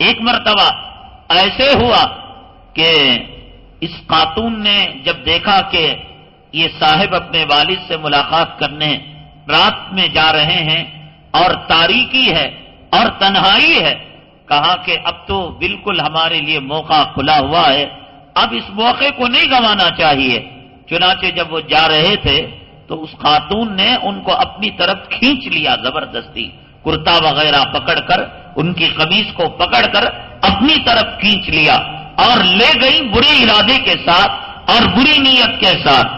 ایک مرتبہ ایسے ہوا کہ اس خاتون نے جب دیکھا کہ یہ صاحب اپنے والد سے ملاقات کرنے رات میں جا رہے ہیں اور تاریکی ہے اور تنہائی ہے، کہا کہ اب تو بالکل ہمارے لیے موقع کھلا ہوا ہے، اب اس موقع کو نہیں گنوانا چاہیے۔ چنانچہ جب وہ جا رہے تھے تو اس خاتون نے ان کو اپنی طرف کھینچ لیا زبردستی، کرتا وغیرہ پکڑ کر، ان کی قمیص کو پکڑ کر اپنی طرف کھینچ لیا اور لے گئی برے ارادے کے ساتھ اور بری نیت کے ساتھ۔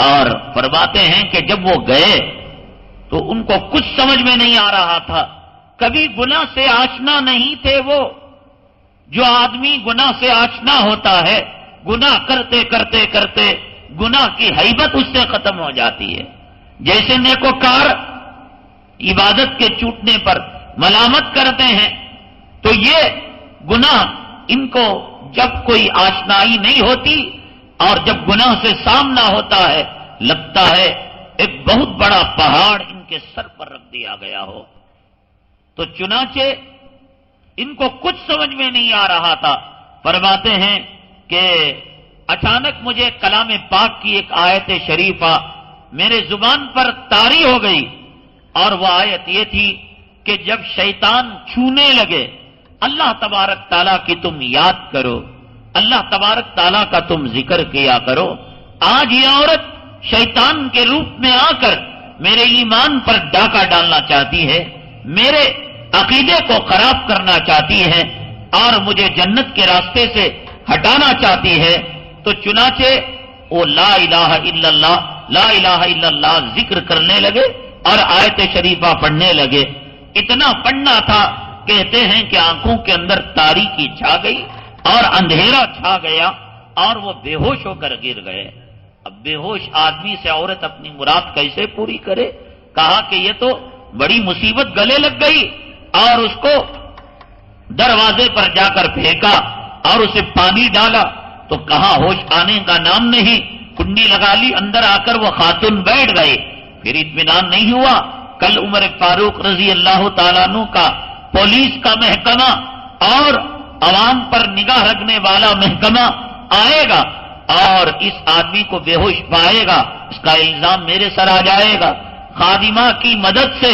اور فرماتے ہیں کہ جب وہ گئے تو ان کو کچھ سمجھ میں نہیں آ رہا تھا، کبھی گناہ سے آشنا نہیں تھے وہ۔ جو آدمی گناہ سے آشنا ہوتا ہے، گناہ کرتے کرتے کرتے گناہ کی ہیبت اس سے ختم ہو جاتی ہے۔ جیسے نیکوکار عبادت کے چھوٹنے پر ملامت کرتے ہیں، تو یہ گناہ ان کو جب کوئی آشنائی نہیں ہوتی اور جب گناہ سے سامنا ہوتا ہے، لگتا ہے ایک بہت بڑا پہاڑ ان کے سر پر رکھ دیا گیا ہو۔ تو چنانچہ ان کو کچھ سمجھ میں نہیں آ رہا تھا۔ فرماتے ہیں کہ اچانک مجھے کلام پاک کی ایک آیت شریفہ میرے زبان پر طاری ہو گئی، اور وہ آیت یہ تھی کہ جب شیطان چھونے لگے، اللہ تبارک تعالیٰ کی تم یاد کرو، اللہ تبارک تعالیٰ کا تم ذکر کیا کرو۔ آج یہ عورت شیطان کے روپ میں آ کر میرے ایمان پر ڈاکہ ڈالنا چاہتی ہے، میرے عقیدے کو خراب کرنا چاہتی ہے اور مجھے جنت کے راستے سے ہٹانا چاہتی ہے۔ تو چنانچہ وہ لا الہ الا اللہ، لا الہ الا اللہ ذکر کرنے لگے اور آیت شریفہ پڑھنے لگے۔ اتنا پڑھنا تھا، کہتے ہیں کہ آنکھوں کے اندر تاریکی چھا گئی اور اندھیرا چھا گیا اور وہ بے ہوش ہو کر گر گئے۔ اب بے ہوش آدمی سے عورت اپنی مراد کیسے پوری کرے؟ کہا کہ یہ تو بڑی مصیبت گلے لگ گئی، اور اس کو دروازے پر جا کر پھینکا اور اسے پانی ڈالا تو کہاں ہوش آنے کا نام نہیں، کنڈی لگا لی، اندر آ کر وہ خاتون بیٹھ گئے۔ پھر اطمینان نہیں ہوا، کل عمر فاروق رضی اللہ تعالیٰ عنہ کا پولیس کا محکمہ اور عوام پر نگاہ رکھنے والا محکمہ آئے گا اور اس آدمی کو بے ہوش پائے گا، اس کا الزام میرے سر آ جائے گا۔ خادمہ کی مدد سے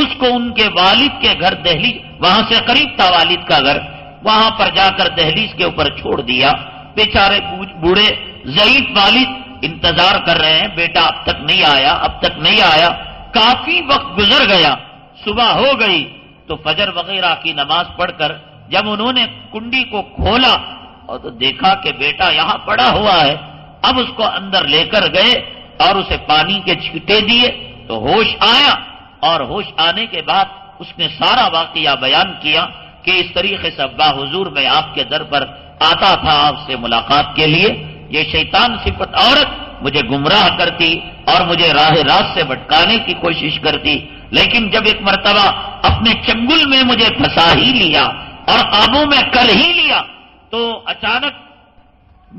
اس کو ان کے والد کے گھر دہلیز، وہاں سے قریب تھا والد کا گھر، وہاں پر جا کر دہلیز کے اوپر چھوڑ دیا۔ بیچارے بوڑھے ضعیف والد انتظار کر رہے ہیں، بیٹا اب تک نہیں آیا، اب تک نہیں آیا۔ کافی وقت گزر گیا، صبح ہو گئی تو فجر وغیرہ کی نماز پڑھ کر جب انہوں نے کنڈی کو کھولا اور تو دیکھا کہ بیٹا یہاں پڑا ہوا ہے، اب اس کو اندر لے کر گئے اور اسے پانی کے چھینٹے دیے تو ہوش آیا، اور ہوش آنے کے بعد اس نے سارا واقعہ بیان کیا کہ اس طریقے سے ابا حضور میں آپ کے در پر آتا تھا آپ سے ملاقات کے لیے، یہ شیطان صفت عورت مجھے گمراہ کرتی اور مجھے راہ راست سے بھٹکانے کی کوشش کرتی، لیکن جب ایک مرتبہ اپنے چنگل میں مجھے پھنسا ہی لیا اور قابو میں کر ہی لیا تو اچانک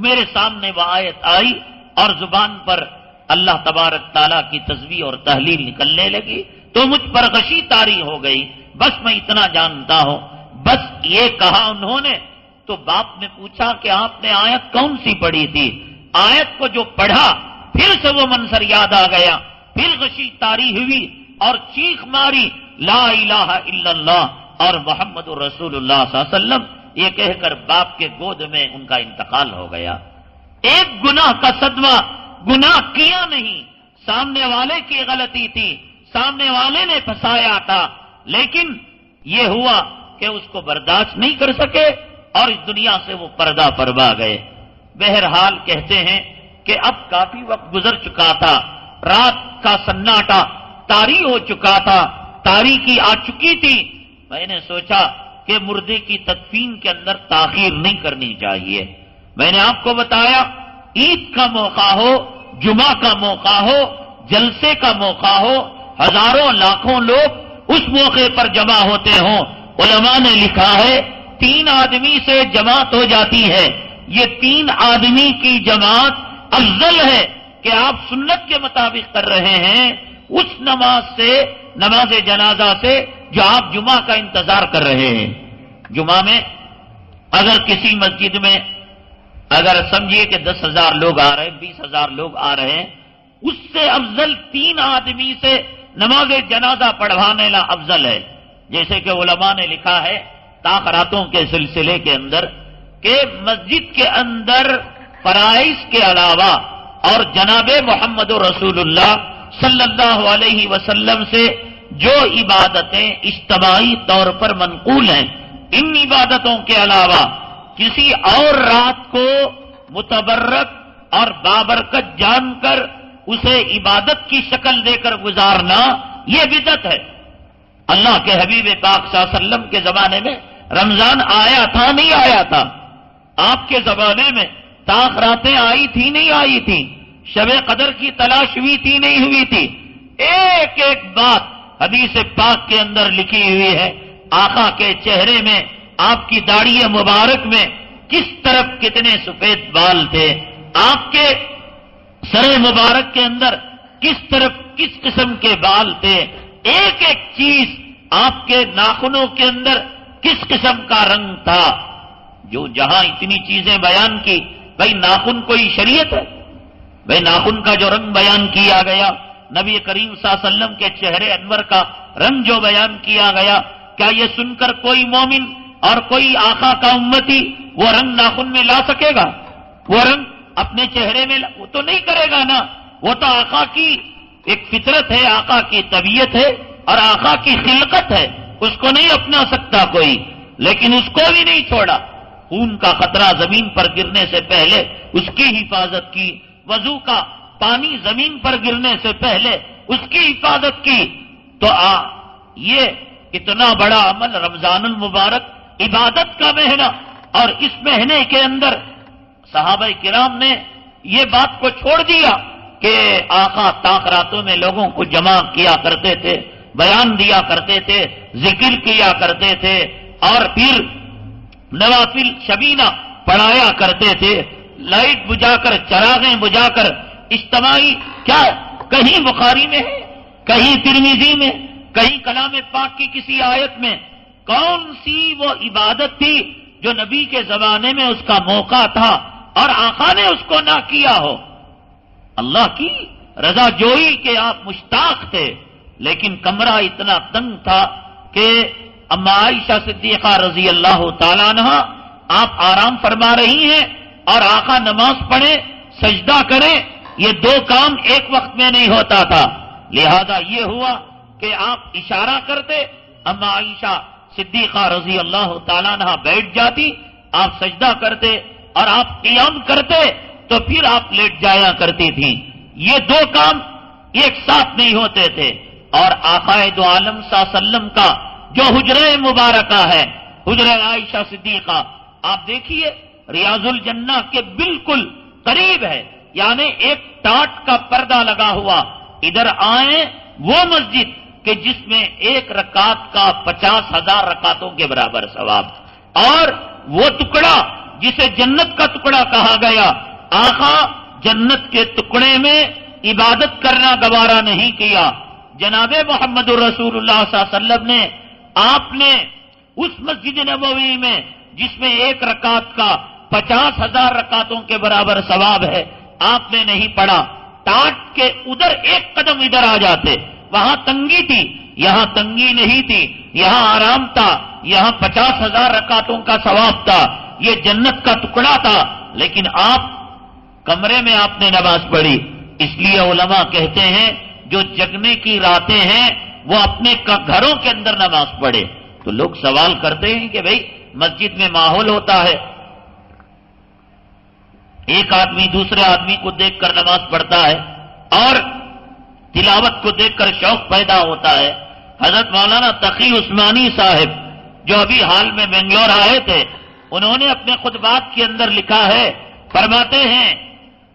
میرے سامنے وہ آیت آئی اور زبان پر اللہ تبارک تعالیٰ کی تسبیح اور تحلیل نکلنے لگی تو مجھ پر غشی طاری ہو گئی۔ بس میں اتنا جانتا ہوں، بس یہ کہا انہوں نے تو باپ نے پوچھا کہ آپ نے آیت کون سی پڑھی تھی؟ آیت کو جو پڑھا پھر سے وہ منظر یاد آ گیا، پھر غشی طاری ہوئی اور چیخ ماری لا الہ الا اللہ اور محمد رسول اللہ صلی اللہ علیہ وسلم، یہ کہہ کر باپ کے گود میں ان کا انتقال ہو گیا۔ ایک گناہ کا صدمہ، گناہ کیا نہیں، سامنے والے کی غلطی تھی، سامنے والے نے پھنسایا تھا، لیکن یہ ہوا کہ اس کو برداشت نہیں کر سکے اور اس دنیا سے وہ پردہ فرما گئے۔ بہرحال کہتے ہیں کہ اب کافی وقت گزر چکا تھا، رات کا سناٹا طاری ہو چکا تھا، تاریکی آ چکی تھی۔ میں نے سوچا کہ مردے کی تدفین کے اندر تاخیر نہیں کرنی چاہیے۔ میں نے آپ کو بتایا عید کا موقع ہو، جمعہ کا موقع ہو، جلسے کا موقع ہو، ہزاروں لاکھوں لوگ اس موقع پر جمع ہوتے ہوں۔ علماء نے لکھا ہے 3 آدمی سے جماعت ہو جاتی ہے، یہ 3 آدمی کی جماعت افضل ہے کہ آپ سنت کے مطابق کر رہے ہیں اس نماز سے، نماز جنازہ سے جو آپ جمعہ کا انتظار کر رہے ہیں۔ جمعہ میں اگر کسی مسجد میں اگر سمجھیے کہ 10,000 لوگ آ رہے ہیں، 20,000 لوگ آ رہے ہیں، اس سے افضل 3 آدمی سے نماز جنازہ پڑھوانے لا افضل ہے. جیسے کہ علماء نے لکھا ہے تاخراتوں کے سلسلے کے اندر کہ مسجد کے اندر فرائض کے علاوہ اور جناب محمد رسول اللہ صلی اللہ علیہ وسلم سے جو عبادتیں اجتماعی طور پر منقول ہیں، ان عبادتوں کے علاوہ کسی اور رات کو متبرک اور بابرکت جان کر اسے عبادت کی شکل دے کر گزارنا یہ بدعت ہے. اللہ کے حبیب پاک صلی اللہ علیہ وسلم کے زمانے میں رمضان آیا تھا نہیں آیا تھا؟ آپ کے زمانے میں تاخراتیں آئی تھی نہیں آئی تھی؟ شب قدر کی تلاش ہوئی تھی نہیں ہوئی تھی؟ ایک ایک بات حدیث پاک کے اندر لکھی ہوئی ہے. آقا کے چہرے میں، آپ کی داڑھی مبارک میں کس طرف کتنے سفید بال تھے، آپ کے سر مبارک کے اندر کس طرف کس قسم کے بال تھے، ایک ایک چیز آپ کے ناخنوں کے اندر کس قسم کا رنگ تھا. جو جہاں اتنی چیزیں بیان کی، بھائی ناخن کوئی شریعت ہے؟ بھائی ناخن کا جو رنگ بیان کیا گیا، نبی کریم صلی اللہ علیہ وسلم کے چہرے انور کا رنگ جو بیان کیا گیا، کیا یہ سن کر کوئی مومن اور کوئی آقا کا امتی وہ رنگ ناخن میں لا سکے گا؟ وہ رنگ اپنے چہرے میں وہ تو نہیں کرے گا نا. وہ تو آقا کی ایک فطرت ہے، آقا کی طبیعت ہے اور آقا کی خلقت ہے، اس کو نہیں اپنا سکتا کوئی. لیکن اس کو بھی نہیں چھوڑا. خون کا خطرہ زمین پر گرنے سے پہلے اس کی حفاظت کی، وضو کا پانی زمین پر گرنے سے پہلے اس کی حفاظت کی. تو یہ اتنا بڑا عمل رمضان المبارک عبادت کا مہینہ، اور اس مہینے کے اندر صحابہ کرام نے یہ بات کو چھوڑ دیا کہ آقا تاخراتوں میں لوگوں کو جمع کیا کرتے تھے، بیان دیا کرتے تھے، ذکر کیا کرتے تھے، اور پھر نوافل شبینہ پڑھایا کرتے تھے، لائٹ بجھا کر، چراغیں بجھا کر اجتماعی. کیا کہیں بخاری میں ہے، کہیں ترمذی میں، کہیں کلام پاک کی کسی آیت میں کون سی وہ عبادت تھی جو نبی کے زمانے میں اس کا موقع تھا اور آقا نے اس کو نہ کیا ہو؟ اللہ کی رضا جوئی کے آپ مشتاق تھے، لیکن کمرہ اتنا تنگ تھا کہ اما عائشہ صدیقہ رضی اللہ تعالیٰ عنہ آپ آرام فرما رہی ہیں اور آقا نماز پڑھے، سجدہ کریں، یہ دو کام ایک وقت میں نہیں ہوتا تھا. لہذا یہ ہوا کہ آپ اشارہ کرتے، اما عائشہ صدیقہ رضی اللہ تعالیٰ عنہ بیٹھ جاتی، آپ سجدہ کرتے اور آپ قیام کرتے تو پھر آپ لیٹ جایا کرتی تھیں. یہ دو کام ایک ساتھ نہیں ہوتے تھے. اور آقا دو عالم صلی اللہ علیہ وسلم کا جو حجرہ مبارکہ ہے، حجرہ عائشہ صدیقہ، آپ دیکھیے ریاض الجنہ کے بالکل قریب ہے، یعنی ایک ٹاٹ کا پردہ لگا ہوا. ادھر آئیں وہ مسجد کہ جس میں ایک رکعت کا 50,000 رکعتوں کے برابر ثواب، اور وہ ٹکڑا جسے جنت کا ٹکڑا کہا گیا، آقا جنت کے ٹکڑے میں عبادت کرنا گوارا نہیں کیا. جناب محمد رسول اللہ صلی اللہ علیہ وسلم نے، آپ نے اس مسجد نبوی میں جس میں ایک رکعت کا 50,000 رکعتوں کے برابر ثواب ہے، آپ نے نہیں پڑھا. ٹاٹ کے ادھر ایک قدم ادھر آ جاتے، وہاں تنگی تھی، یہاں تنگی نہیں تھی، یہاں آرام تھا، یہاں 50,000 رکعتوں کا ثواب تھا، یہ جنت کا ٹکڑا تھا. لیکن آپ کمرے میں آپ نے نماز پڑھی. اس لیے علماء کہتے ہیں جو جگنے کی راتیں ہیں وہ اپنے گھروں کے اندر نماز پڑھے. تو لوگ سوال کرتے ہیں کہ بھئی مسجد میں ماحول ہوتا ہے، ایک آدمی دوسرے آدمی کو دیکھ کر نماز پڑھتا ہے اور تلاوت کو دیکھ کر شوق پیدا ہوتا ہے. حضرت مولانا تقی عثمانی صاحب جو ابھی حال میں بنگلور آئے تھے، انہوں نے اپنے خطبات کے اندر لکھا ہے، فرماتے ہیں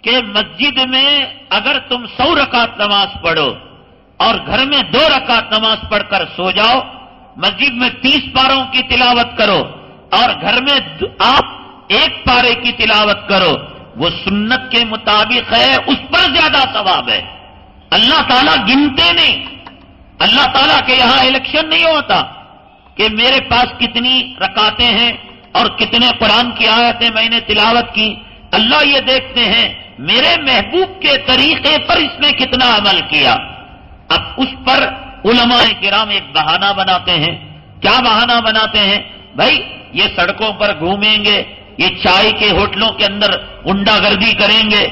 کہ مسجد میں اگر تم 100 رکعت نماز پڑھو اور گھر میں 2 رکعت نماز پڑھ کر سو جاؤ، مسجد میں 30 پاروں کی تلاوت کرو اور گھر میں آپ 1 پارے کی تلاوت کرو، وہ سنت کے مطابق ہے، اس پر زیادہ ثواب ہے. اللہ تعالیٰ گنتے نہیں. اللہ تعالیٰ کے یہاں الیکشن نہیں ہوتا کہ میرے پاس کتنی رکعتیں ہیں اور کتنے قرآن کی آیتیں میں نے تلاوت کی، اللہ یہ دیکھتے ہیں میرے محبوب کے طریقے پر اس نے کتنا عمل کیا۔ اب اس پر علماء کرام ایک بہانہ بناتے ہیں۔ کیا بہانہ بناتے ہیں؟ بھائی یہ سڑکوں پر گھومیں گے، یہ چائے کے ہوٹلوں کے اندر غنڈہ گردی کریں گے،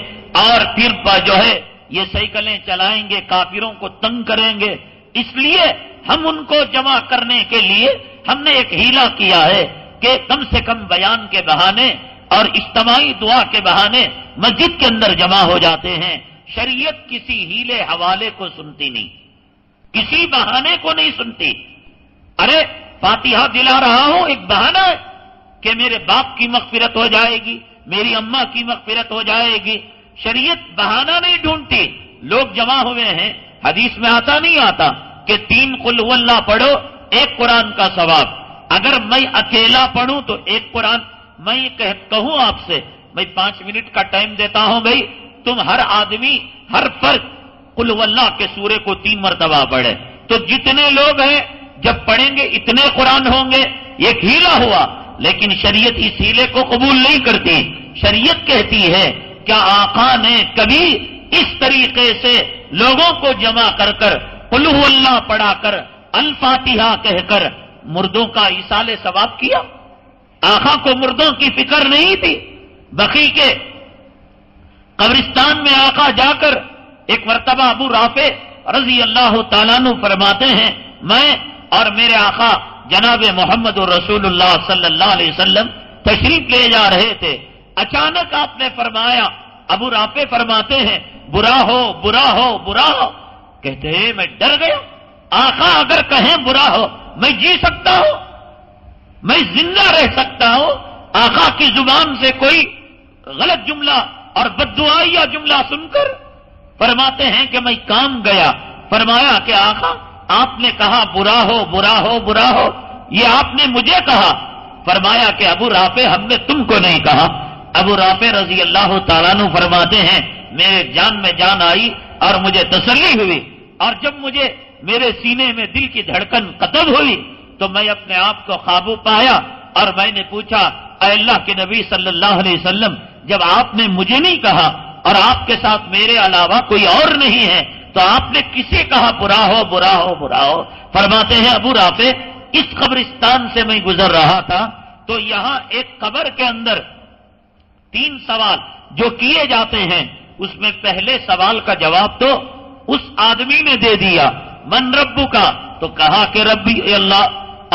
اور پھر جو ہے یہ سائیکلیں چلائیں گے، کافروں کو تنگ کریں گے، اس لیے ہم ان کو جمع کرنے کے لیے ہم نے ایک ہیلا کیا ہے کہ کم سے کم بیان کے بہانے اور اجتماعی دعا کے بہانے مسجد کے اندر جمع ہو جاتے ہیں۔ شریعت کسی ہیلے حوالے کو سنتی نہیں، کسی بہانے کو نہیں سنتی۔ ارے فاتحہ دلا رہا ہوں ایک بہانہ ہے کہ میرے باپ کی مغفرت ہو جائے گی، میری اماں کی مغفرت ہو جائے گی۔ شریعت بہانہ نہیں ڈھونڈتی۔ لوگ جمع ہوئے ہیں، حدیث میں آتا نہیں آتا کہ 3 قل هو اللہ پڑھو، 1 قرآن کا ثواب۔ اگر میں اکیلا پڑھوں تو 1 قرآن، میں کہوں آپ سے، میں 5 منٹ کا ٹائم دیتا ہوں، بھائی تم ہر آدمی ہر فرد قل هو اللہ کے سورے کو 3 مرتبہ پڑھے، تو جتنے لوگ ہیں جب پڑھیں گے اتنے قرآن ہوں گے۔ ایک ہیلا ہوا، لیکن شریعت اس ہیلے کو قبول نہیں کرتی۔ شریعت کہتی ہے کیا آقا نے کبھی اس طریقے سے لوگوں کو جمع کر کر قل هو اللہ پڑھا کر الفاتحہ کہہ کر مردوں کا ایصال ثواب کیا؟ آقا کو مردوں کی فکر نہیں تھی۔ بقی کے قبرستان میں آقا جا کر ایک مرتبہ ابو رافع رضی اللہ تعالیٰ عنہ فرماتے ہیں میں اور میرے آقا جناب محمد رسول اللہ صلی اللہ علیہ وسلم تشریف لے جا رہے تھے، اچانک آپ نے فرمایا، ابو رافع فرماتے ہیں برا ہو برا ہو برا ہو، کہتے ہیں میں ڈر گیا، آقا اگر کہیں برا ہو میں جی سکتا ہوں، میں زندہ رہ سکتا ہوں، آقا کی زبان سے کوئی غلط جملہ اور بددعائیہ جملہ سن کر فرماتے ہیں کہ میں کام گیا۔ فرمایا کہ آقا آپ نے کہا برا ہو برا ہو برا ہو، یہ آپ نے مجھے کہا؟ فرمایا کہ ابو رافع ہم نے تم کو نہیں کہا۔ ابو رافع رضی اللہ تعالیٰ عنہ فرماتے ہیں میرے جان میں جان آئی اور مجھے تسلی ہوئی، اور جب مجھے میرے سینے میں دل کی دھڑکن قطب ہوئی تو میں اپنے آپ کو قابو پایا اور میں نے پوچھا اے اللہ کے نبی صلی اللہ علیہ وسلم، جب آپ نے مجھے نہیں کہا اور آپ کے ساتھ میرے علاوہ کوئی اور نہیں ہے تو آپ نے کسے کہا برا ہو برا ہو برا ہو؟ فرماتے ہیں ابو رافع اس قبرستان سے میں گزر رہا تھا تو یہاں ایک قبر کے اندر 3 سوال جو کیے جاتے ہیں، اس میں پہلے سوال کا جواب تو اس آدمی نے دے دیا من ربو کا، تو کہا کہ ربی اللہ،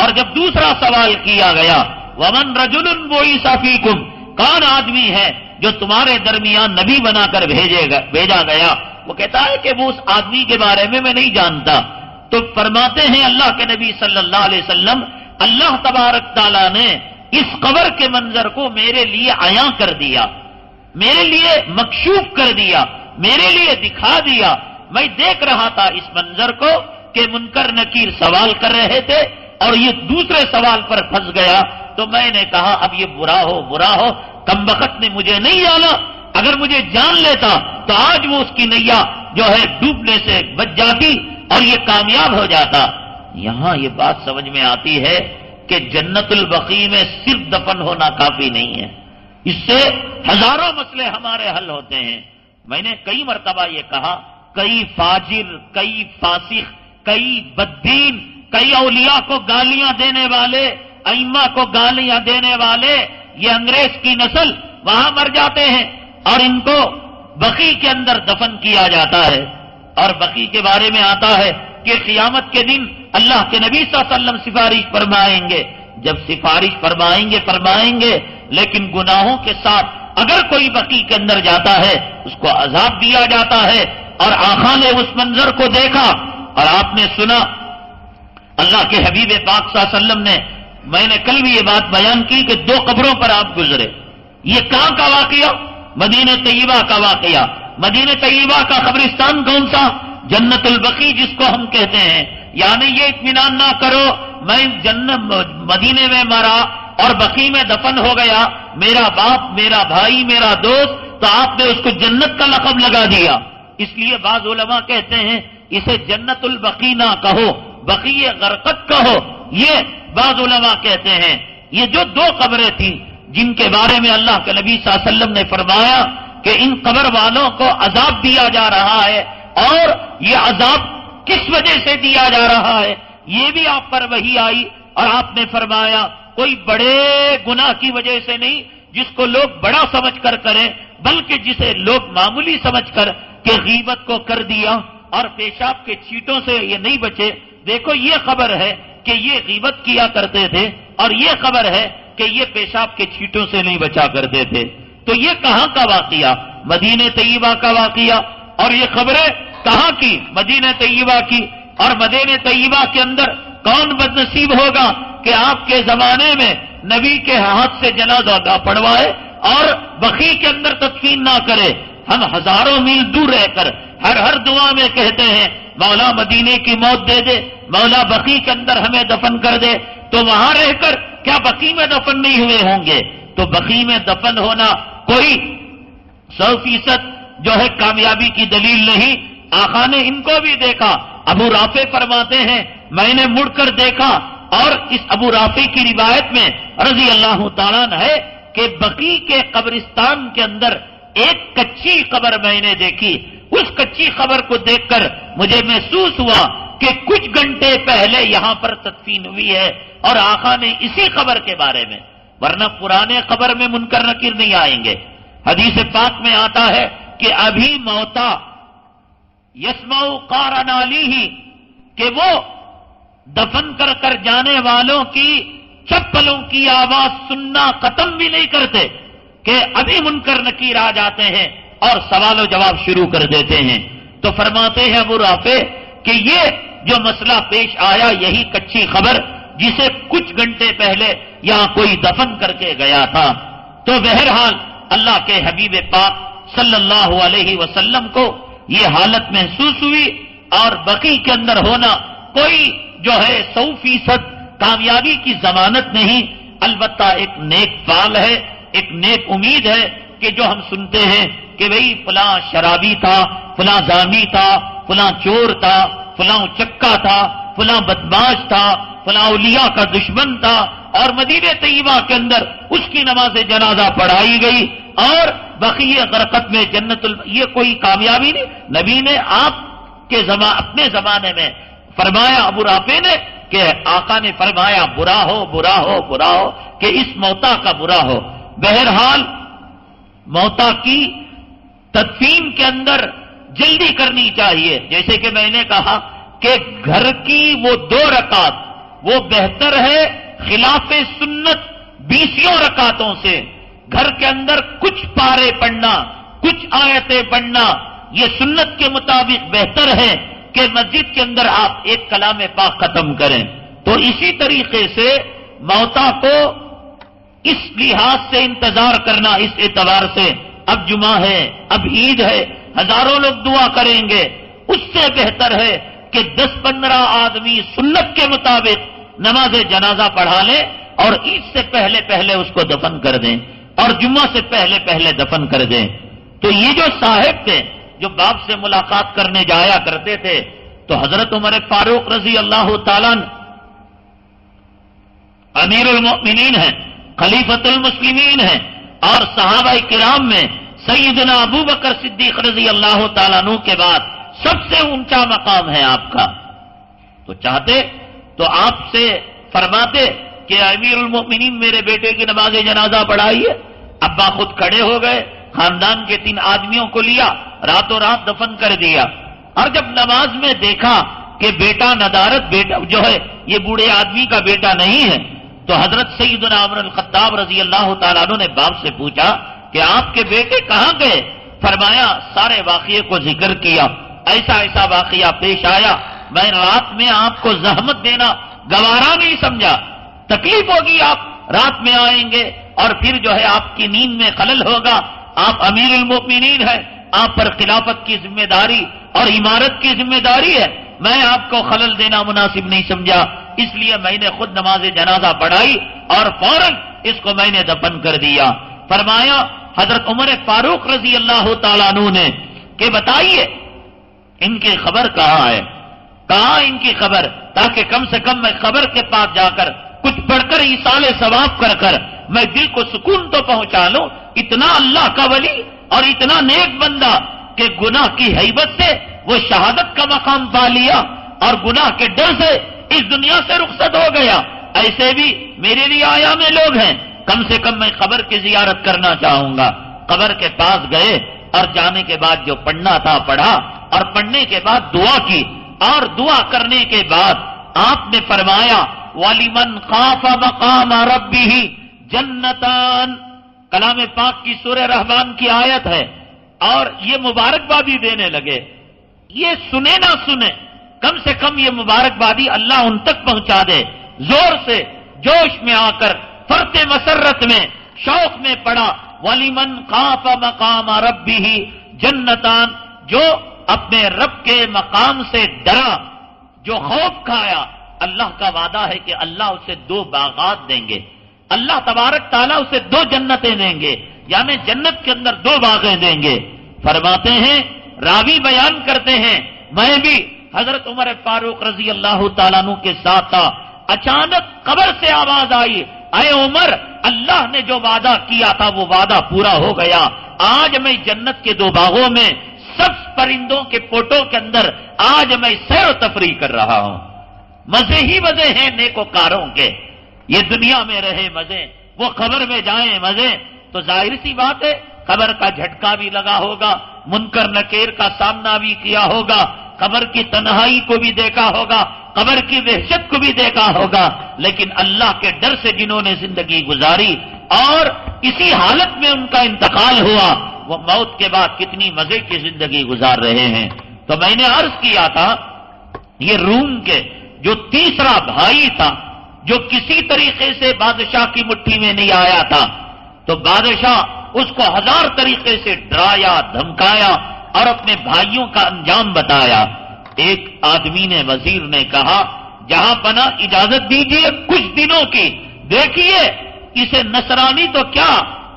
اور جب دوسرا سوال کیا گیا ومن رجل بعث فیکم، کون آدمی ہے جو تمہارے درمیان نبی بنا کر بھیجا گیا؟ وہ کہتا ہے کہ وہ اس آدمی کے بارے میں نہیں جانتا۔ تو فرماتے ہیں اللہ کے نبی صلی اللہ علیہ وسلم اللہ تبارک تعالیٰ نے اس قبر کے منظر کو میرے لیے عیاں کر دیا، میرے لیے مکشوف کر دیا، میرے لیے دکھا دیا۔ میں دیکھ رہا تھا اس منظر کو کہ منکر نکیر سوال کر رہے تھے اور یہ دوسرے سوال پر پھنس گیا، تو میں نے کہا اب یہ برا ہو برا ہو، کمبخت نے مجھے نہیں جانا، اگر مجھے جان لیتا تو آج وہ اس کی نیا جو ہے ڈوبنے سے بچ جاتی اور یہ کامیاب ہو جاتا۔ یہاں یہ بات سمجھ میں آتی ہے کہ جنت البقیع میں صرف دفن ہونا کافی نہیں ہے، اس سے ہزاروں مسئلے ہمارے حل ہوتے ہیں۔ میں نے کئی مرتبہ یہ کہا، کئی فاجر، کئی فاسق، کئی بددین، کئی اولیاء کو گالیاں دینے والے، ائمہ کو گالیاں دینے والے، یہ انگریز کی نسل وہاں مر جاتے ہیں اور ان کو بقیع کے اندر دفن کیا جاتا ہے۔ اور بقیع کے بارے میں آتا ہے کہ قیامت کے دن اللہ کے نبی صلی اللہ علیہ وسلم سفارش فرمائیں گے، جب سفارش فرمائیں گے لیکن گناہوں کے ساتھ اگر کوئی بقیع کے اندر جاتا ہے اس کو عذاب دیا جاتا ہے۔ اور آقا نے اس منظر کو دیکھا اور آپ نے سنا، اللہ کے حبیب پاک صلی اللہ علیہ وسلم نے، میں نے کل بھی یہ بات بیان کی کہ 2 قبروں پر آپ گزرے۔ یہ کہاں کا واقعہ؟ مدینہ طیبہ کا واقعہ۔ مدینہ طیبہ کا قبرستان کون سا؟ جنت البقیع جس کو ہم کہتے ہیں۔ یعنی یہ اطمینان نہ کرو میں مدینے میں مرا اور بقیع میں دفن ہو گیا، میرا باپ، میرا بھائی، میرا دوست، تو آپ نے اس کو جنت کا لقب لگا دیا۔ اس لیے بعض علماء کہتے ہیں اسے جنت البقیع نہ کہو، بقیع غرقد کہو، یہ بعض علماء کہتے ہیں یہ جو دو قبریں تھیں جن کے بارے میں اللہ کے نبی صلی اللہ علیہ وسلم نے فرمایا کہ ان قبر والوں کو عذاب دیا جا رہا ہے، اور یہ عذاب کس وجہ سے دیا جا رہا ہے یہ بھی آپ پر وحی آئی، اور آپ نے فرمایا کوئی بڑے گناہ کی وجہ سے نہیں جس کو لوگ بڑا سمجھ کر کریں، بلکہ جسے لوگ معمولی سمجھ کر کہ غیبت کو کر دیا اور پیشاب کے چھینٹوں سے یہ نہیں بچے۔ دیکھو یہ خبر ہے کہ یہ غیبت کیا کرتے تھے، اور یہ خبر ہے کہ یہ پیشاب کے چھینٹوں سے نہیں بچا کرتے تھے۔ تو یہ کہاں کا واقعہ؟ مدینہ طیبہ کا واقعہ، اور یہ خبریں کہاں کی؟ مدینہ طیبہ کی۔ اور مدینہ طیبہ کے اندر کون بد نصیب ہوگا کہ آپ کے زمانے میں نبی کے ہاتھ سے جنازہ نہ پڑھوائے اور بقیع کے اندر تدفین نہ کرے۔ ہم ہزاروں میل دور رہ کر ہر دعا میں کہتے ہیں مولا مدینے کی موت دے دے، مولا بقیع کے اندر ہمیں دفن کر دے، تو وہاں رہ کر کیا بقیع میں دفن نہیں ہوئے ہوں گے؟ تو بقیع میں دفن ہونا کوئی 100% جو ہے کامیابی کی دلیل نہیں۔ آقا نے ان کو بھی دیکھا۔ ابو رافع فرماتے ہیں میں نے مڑ کر دیکھا، اور اس ابو رافع کی روایت میں رضی اللہ تعالیٰ عنہ ہے کہ بقیع کے قبرستان کے اندر ایک کچی قبر میں نے دیکھی۔ اس کچی قبر کو دیکھ کر مجھے محسوس ہوا کہ کچھ گھنٹے پہلے یہاں پر تدفین ہوئی ہے، اور آقا نے اسی قبر کے بارے میں، ورنہ پرانے قبر میں منکر نکیر نہیں آئیں گے۔ حدیث پاک میں آتا ہے کہ ابھی موتا یسمع قارن علیہ، کہ وہ دفن کر کر جانے والوں کی چپلوں کی آواز سننا ختم بھی نہیں کرتے کہ ابھی منکر نکیر آ جاتے ہیں اور سوال و جواب شروع کر دیتے ہیں۔ تو فرماتے ہیں ابو رافع کہ یہ جو مسئلہ پیش آیا یہی کچی خبر جسے کچھ گھنٹے پہلے یہاں کوئی دفن کر کے گیا تھا۔ تو بہرحال اللہ کے حبیب پاک صلی اللہ علیہ وسلم کو یہ حالت محسوس ہوئی، اور بقیع کے اندر ہونا کوئی جو ہے 100% کامیابی کی ضمانت نہیں، البتہ ایک نیک فعل ہے، ایک نیک امید ہے کہ جو ہم سنتے ہیں کہ بھئی فلاں شرابی تھا، فلاں زانی تھا، فلاں چور تھا، فلاں چکا تھا، فلاں بدماش تھا، فلاں اولیاء کا دشمن تھا، اور مدینہ طیبہ کے اندر اس کی نماز جنازہ پڑھائی گئی، اور بقیع غرقد میں یہ کوئی کامیابی نہیں۔ نبی نے آپ کے اپنے زمانے میں فرمایا، ابو رافع نے کہ آقا نے فرمایا برا ہو برا ہو برا ہو کہ اس موتا کا برا ہو۔ بہرحال موتا کی تدفین کے اندر جلدی کرنی چاہیے، جیسے کہ میں نے کہا کہ گھر کی وہ 2 رکعت وہ بہتر ہے خلاف سنت 20 رکعتوں سے۔ گھر کے اندر کچھ پارے پڑھنا، کچھ آیتیں پڑھنا، یہ سنت کے مطابق بہتر ہے کہ مسجد کے اندر آپ ایک کلام پاک ختم کریں۔ تو اسی طریقے سے موتا کو اس لحاظ سے انتظار کرنا، اس اعتبار سے اب جمعہ ہے، اب عید ہے، ہزاروں لوگ دعا کریں گے، اس سے بہتر ہے کہ 10-15 آدمی سنت کے مطابق نماز جنازہ پڑھا لیں، اور عید سے پہلے پہلے اس کو دفن کر دیں، اور جمعہ سے پہلے پہلے دفن کر دیں۔ تو یہ جو صاحب تھے جو باپ سے ملاقات کرنے جایا کرتے تھے، تو حضرت عمر فاروق رضی اللہ تعالیٰ امیر المؤمنین ہیں، خلیفۃ المسلمین ہیں، اور صحابہ کرام میں سیدنا ابو بکر صدیق رضی اللہ تعالیٰ عنہ کے بعد سب سے اونچا مقام ہے آپ کا۔ تو چاہتے تو آپ سے فرماتے کہ امیر المؤمنین میرے بیٹے کی نماز جنازہ پڑھائیے۔ ابا خود کھڑے ہو گئے، خاندان کے 3 آدمیوں کو لیا، راتوں رات دفن کر دیا۔ اور جب نماز میں دیکھا کہ بیٹا ندارت بیٹا جو ہے یہ بوڑھے آدمی کا بیٹا نہیں ہے، تو حضرت سیدنا عمر الخطاب رضی اللہ تعالیٰ عنہ نے باپ سے پوچھا کہ آپ کے بیٹے کہاں گئے؟ فرمایا سارے واقعے کو ذکر کیا، ایسا ایسا واقعہ پیش آیا، میں رات میں آپ کو زحمت دینا گوارا نہیں سمجھا، تکلیف ہوگی، آپ رات میں آئیں گے اور پھر جو ہے آپ کی نیند میں خلل ہوگا، آپ امیر المؤمنین ہیں، آپ پر خلافت کی ذمہ داری اور عمارت کی ذمہ داری ہے، میں آپ کو خلل دینا مناسب نہیں سمجھا، اس لیے میں نے خود نماز جنازہ پڑھائی اور فوراً اس کو میں نے دفن کر دیا۔ فرمایا حضرت عمر فاروق رضی اللہ تعالیٰ عنہ نے کہ بتائیے ان کی خبر کہاں ہے؟ کہاں ان کی خبر، تاکہ کم سے کم میں خبر کے پاس جا کر کچھ پڑھ کر ایصال ثواب کر میں دل کو سکون تو پہنچا لوں. اتنا اللہ کا ولی اور اتنا نیک بندہ کہ گناہ کی ہیبت سے وہ شہادت کا مقام پا لیا اور گناہ کے ڈر سے اس دنیا سے رخصت ہو گیا. ایسے بھی میرے لیے آیا میں لوگ ہیں، کم سے کم میں قبر کی زیارت کرنا چاہوں گا. قبر کے پاس گئے اور جانے کے بعد جو پڑھنا تھا پڑھا، اور پڑھنے کے بعد دعا کی، اور دعا کرنے کے بعد آپ نے فرمایا وَلِمَنْ خَافَ مَقَامَ رَبِّهِ جَنَّتَانِ. کلام پاک کی سورہ رحمان کی آیت ہے، اور یہ مبارکبادی دینے لگے. یہ سنے نہ سنے، کم سے کم یہ مبارکبادی اللہ ان تک پہنچا دے. زور سے جوش میں آ کر فرط مسرت میں شوق میں پڑا وَلِمَنْ خَافَ مَقَامَ رَبِّهِ جَنَّتَانِ. جو اپنے رب کے مقام سے ڈرا، جو خوف کھایا، اللہ کا وعدہ ہے کہ اللہ اسے 2 باغات دیں گے. اللہ تبارک تعالیٰ اسے 2 جنتیں دیں گے، یعنی جنت کے اندر 2 باغیں دیں گے. فرماتے ہیں، راوی بیان کرتے ہیں، میں بھی حضرت عمر فاروق رضی اللہ تعالیٰ عنہ کے ساتھ تھا. اچانک قبر سے آواز آئی، اے عمر، اللہ نے جو وعدہ کیا تھا وہ وعدہ پورا ہو گیا. آج میں جنت کے 2 باغوں میں سبز پرندوں کے پوٹوں کے اندر آج میں سیر و تفریح کر رہا ہوں. مزے ہی مزے ہیں نیکوکاروں کے. یہ دنیا میں رہے مزے، وہ قبر میں جائیں مزے. تو ظاہر سی بات ہے قبر کا جھٹکا بھی لگا ہوگا، منکر نکیر کا سامنا بھی کیا ہوگا، قبر کی تنہائی کو بھی دیکھا ہوگا، قبر کی وحشت کو بھی دیکھا ہوگا. لیکن اللہ کے ڈر سے جنہوں نے زندگی گزاری اور اسی حالت میں ان کا انتقال ہوا، وہ موت کے بعد کتنی مزے کی زندگی گزار رہے ہیں. تو میں نے عرض کیا تھا، یہ روم کے جو تیسرا بھائی تھا، جو کسی طریقے سے بادشاہ کی مٹھی میں نہیں آیا تھا، تو بادشاہ اس کو 1000 طریقے سے ڈرایا، دھمکایا اور اپنے بھائیوں کا انجام بتایا. ایک آدمی نے، وزیر نے کہا، جہاں پناہ اجازت دیجیے کچھ دنوں کی، دیکھیے اسے نصرانی تو کیا،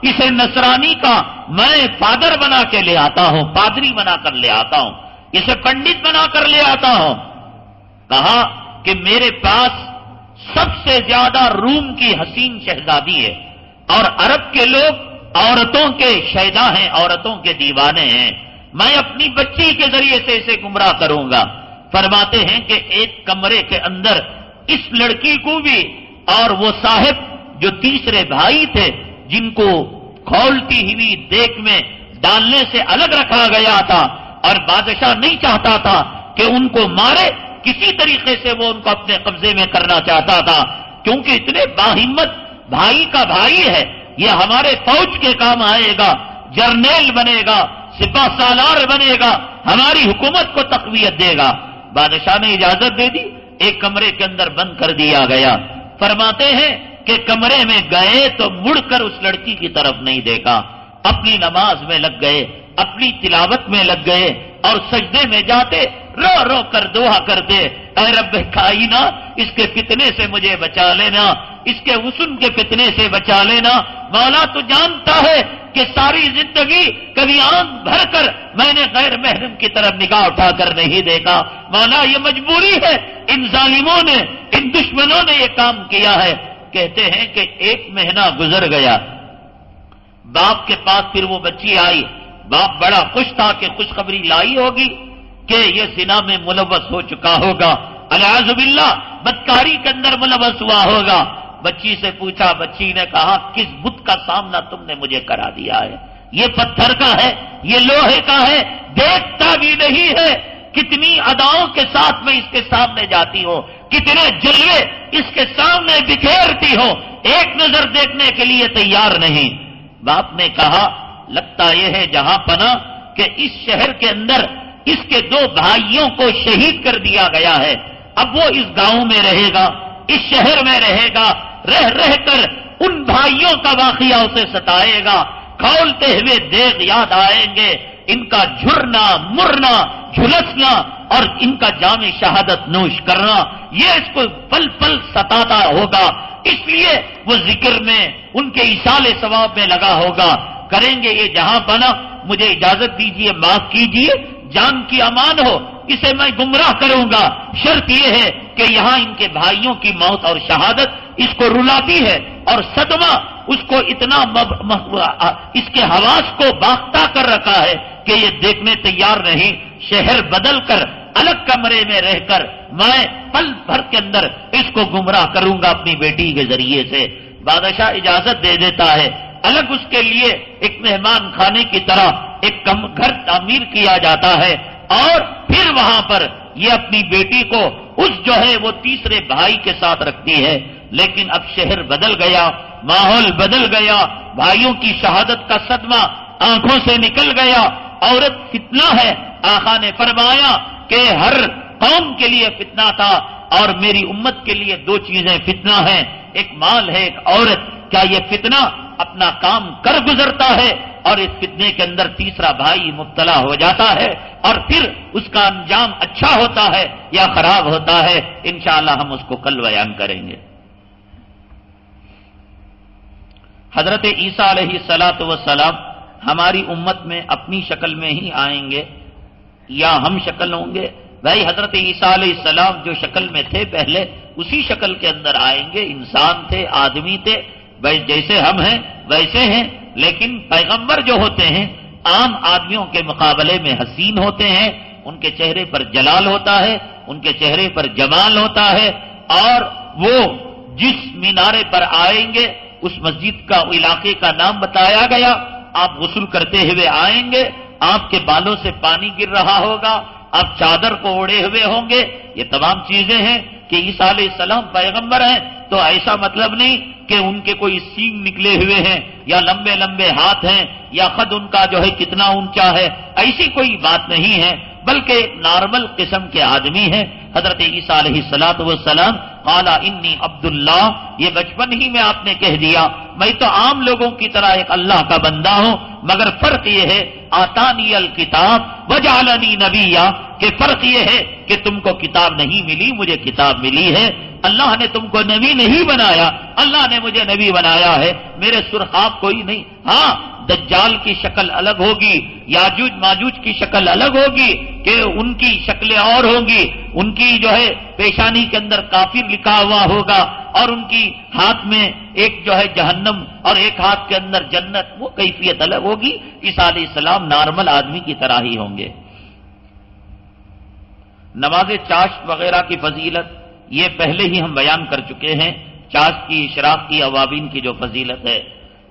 اسے نصرانی کا میں فادر بنا کے لے آتا ہوں، پادری بنا کر لے آتا ہوں، اسے پنڈت بنا کر لے آتا ہوں. کہا کہ میرے پاس سب سے زیادہ روم کی حسین شہزادی ہے، اور عرب کے لوگ عورتوں کے شیدا ہیں، عورتوں کے دیوانے ہیں. میں اپنی بچی کے ذریعے سے اسے گمراہ کروں گا. فرماتے ہیں کہ ایک کمرے کے اندر اس لڑکی کو بھی اور وہ صاحب جو تیسرے بھائی تھے جن کو کھولتی ہوئی دیگ میں ڈالنے سے الگ رکھا گیا تھا، اور بادشاہ نہیں چاہتا تھا کہ ان کو مارے، کسی طریقے سے وہ ان کو اپنے قبضے میں کرنا چاہتا تھا، کیونکہ اتنے باہمت بھائی کا بھائی ہے، یہ ہمارے فوج کے کام آئے گا، جرنیل بنے گا، سپاہ سالار بنے گا، ہماری حکومت کو تقویت دے گا. بادشاہ نے اجازت دے دی، ایک کمرے کے اندر بند کر دیا گیا. فرماتے ہیں کہ کمرے میں گئے تو مڑ کر اس لڑکی کی طرف نہیں دیکھا، اپنی نماز میں لگ گئے، اپنی تلاوت میں لگ گئے، اور سجدے میں جاتے رو رو کر دعا کرتے، اے رب کائنہ، اس کے فتنے سے مجھے بچا لینا، اس کے حسن کے فتنے سے بچا لینا. مولا تو جانتا ہے کہ ساری زندگی کبھی آنکھ بھر کر میں نے غیر محرم کی طرف نگاہ اٹھا کر نہیں دیکھا. مولا یہ مجبوری ہے، ان ظالموں نے، ان دشمنوں نے یہ کام کیا ہے. کہتے ہیں کہ 1 مہینہ گزر گیا، باپ کے پاس پھر وہ بچی آئی. باپ بڑا خوش تھا کہ خوشخبری لائی ہوگی کہ یہ زنا میں ملوث ہو چکا ہوگا، العیاذ باللہ بدکاری کے اندر ملوث ہوا ہوگا. بچی سے پوچھا، بچی نے کہا، کس بت کا سامنا تم نے مجھے کرا دیا ہے؟ یہ پتھر کا ہے، یہ لوہے کا ہے، دیکھتا بھی نہیں ہے. کتنی اداؤں کے ساتھ میں اس کے سامنے جاتی ہو، کتنے جلوے اس کے سامنے بکھیرتی ہو، ایک نظر دیکھنے کے لیے تیار نہیں. باپ نے کہا، لگتا یہ ہے جہاں پناہ کہ اس شہر کے اندر اس کے 2 بھائیوں کو شہید کر دیا گیا ہے. اب وہ اس گاؤں میں رہے گا، اس شہر میں رہے گا، رہ کر ان بھائیوں کا واقعہ اسے ستائے گا. کھولتے ہوئے دیگ یاد آئیں گے، ان کا جھرنا، مرنا، جھلسنا اور ان کا جام شہادت نوش کرنا، یہ اس کو پل پل ستاتا ہوگا. اس لیے وہ ذکر میں، ان کے ایصال ثواب میں لگا ہوگا. کریں گے یہ جہاں بنا. مجھے اجازت دیجیے، معاف کیجیے، جان کی امان ہو، اسے میں گمراہ کروں گا. شرط یہ ہے کہ یہاں ان کے بھائیوں کی موت اور شہادت اس کو رلاتی ہے اور صدمہ اس کو اتنا اس کے حواس کو باختہ کر رکھا ہے کہ یہ دیکھنے تیار نہیں. شہر بدل کر الگ کمرے میں رہ کر میں پل بھر کے اندر اس کو گمراہ کروں گا اپنی بیٹی کے ذریعے سے. بادشاہ اجازت دے دیتا ہے. الگ اس کے لیے ایک مہمان خانے کی طرح ایک گھر تعمیر کیا جاتا ہے اور پھر وہاں پر یہ اپنی بیٹی کو اس جو ہے وہ تیسرے بھائی کے ساتھ رکھتی ہے. لیکن اب شہر بدل گیا, ماحول بدل گیا, بھائیوں کی شہادت کا صدمہ آنکھوں سے نکل گیا. عورت فتنہ ہے. آقا نے فرمایا کہ ہر قوم کے لیے فتنہ تھا اور میری امت کے لیے دو چیزیں فتنہ ہیں, ایک مال ہے, ایک عورت. کیا یہ فتنہ اپنا کام کر گزرتا ہے اور اس فتنے کے اندر تیسرا بھائی مبتلا ہو جاتا ہے اور پھر اس کا انجام اچھا ہوتا ہے یا خراب ہوتا ہے؟ انشاءاللہ ہم اس کو کل بیان کریں گے. حضرت عیسیٰ علیہ الصلاۃ والسلام ہماری امت میں اپنی شکل میں ہی آئیں گے یا ہم شکل ہوں گے؟ بھائی حضرت عیسیٰ علیہ السلام جو شکل میں تھے پہلے اسی شکل کے اندر آئیں گے. انسان تھے, آدمی تھے, جیسے ہم ہیں ویسے ہیں. لیکن پیغمبر جو ہوتے ہیں عام آدمیوں کے مقابلے میں حسین ہوتے ہیں. ان کے چہرے پر جلال ہوتا ہے, ان کے چہرے پر جمال ہوتا ہے. اور وہ جس مینارے پر آئیں گے اس مسجد کا علاقے کا نام بتایا گیا. آپ غسل کرتے ہوئے آئیں گے, آپ کے بالوں سے پانی گر رہا ہوگا, آپ چادر کو اوڑے ہوئے ہوں گے. یہ تمام چیزیں ہیں کہ عیسیٰ علیہ السلام پیغمبر ہیں تو ایسا مطلب نہیں کہ ان کے کوئی سینگ نکلے ہوئے ہیں یا لمبے لمبے ہاتھ ہیں یا خد ان کا جو ہے کتنا اونچا ہے. ایسی کوئی بات نہیں ہے, بلکہ ایک نارمل قسم کے آدمی ہیں. حضرت عیسیٰ علیہ الصلاۃ والسلام قال انی عبداللہ, یہ بچپن ہی میں آپ نے کہہ دیا میں تو عام لوگوں کی طرح ایک اللہ کا بندہ ہوں, مگر فرق یہ ہے آتانی الکتاب وجعلنی نبیا, کہ فرق یہ ہے کہ تم کو کتاب نہیں ملی, مجھے کتاب ملی ہے. اللہ نے تم کو نبی نہیں بنایا, اللہ نے مجھے نبی بنایا ہے. میرے سرخاب کوئی نہیں. ہاں دجال کی شکل الگ ہوگی, یاجوج ماجوج کی شکل الگ ہوگی کہ ان کی شکلیں اور ہوں گی. ان کی جو ہے پیشانی کے اندر کافر لکھا ہوا ہوگا اور ان کی ہاتھ میں ایک جو ہے جہنم اور ایک ہاتھ کے اندر جنت, وہ کیفیت الگ ہوگی. عیسیٰ علیہ السلام نارمل آدمی کی طرح ہی ہوں گے. نماز چاشت وغیرہ کی فضیلت یہ پہلے ہی ہم بیان کر چکے ہیں. چاشت کی, اشراق کی, اوابین کی جو فضیلت ہے.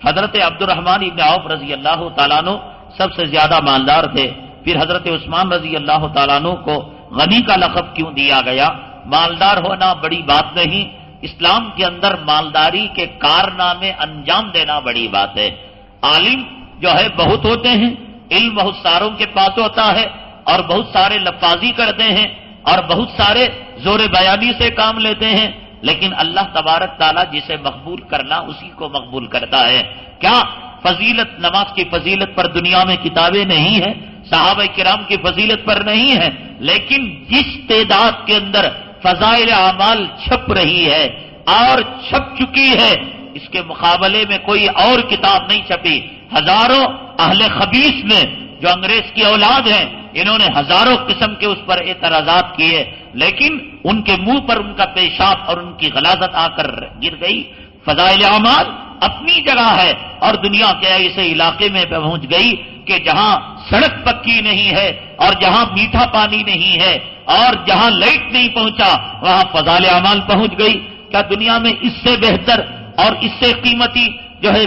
حضرت عبد الرحمن ابن عوف رضی اللہ تعالیٰ عنہ سب سے زیادہ مالدار تھے. پھر حضرت عثمان رضی اللہ تعالیٰ عنہ کو غنی کا لقب کیوں دیا گیا؟ مالدار ہونا بڑی بات نہیں, اسلام کے اندر مالداری کے کارنامے انجام دینا بڑی بات ہے. عالم جو ہے بہت ہوتے ہیں, علم بہت ساروں کے پاس ہوتا ہے اور بہت سارے لفاظی کرتے ہیں اور بہت سارے زور بیانی سے کام لیتے ہیں, لیکن اللہ تبارک تعالیٰ جسے مقبول کرنا اسی کو مقبول کرتا ہے. کیا فضیلت نماز کی فضیلت پر دنیا میں کتابیں نہیں ہیں, صحابہ کرام کی فضیلت پر نہیں ہے, لیکن جس تعداد کے اندر فضائل اعمال چھپ رہی ہے اور چھپ چکی ہے اس کے مقابلے میں کوئی اور کتاب نہیں چھپی. ہزاروں اہل خبیث نے جو انگریز کی اولاد ہیں انہوں نے ہزاروں قسم کے اس پر اعتراضات کیے, لیکن ان کے منہ پر ان کا پیشاب اور ان کی غلاظت آ کر گر گئی. فضائل اعمال اپنی جگہ ہے اور دنیا کے ایسے علاقے میں پہنچ گئی کہ جہاں سڑک پکی نہیں ہے اور جہاں میٹھا پانی نہیں ہے اور جہاں لائٹ نہیں پہنچا وہاں فضائل اعمال پہنچ گئی. کیا دنیا میں اس سے بہتر اور اس سے قیمتی جو ہے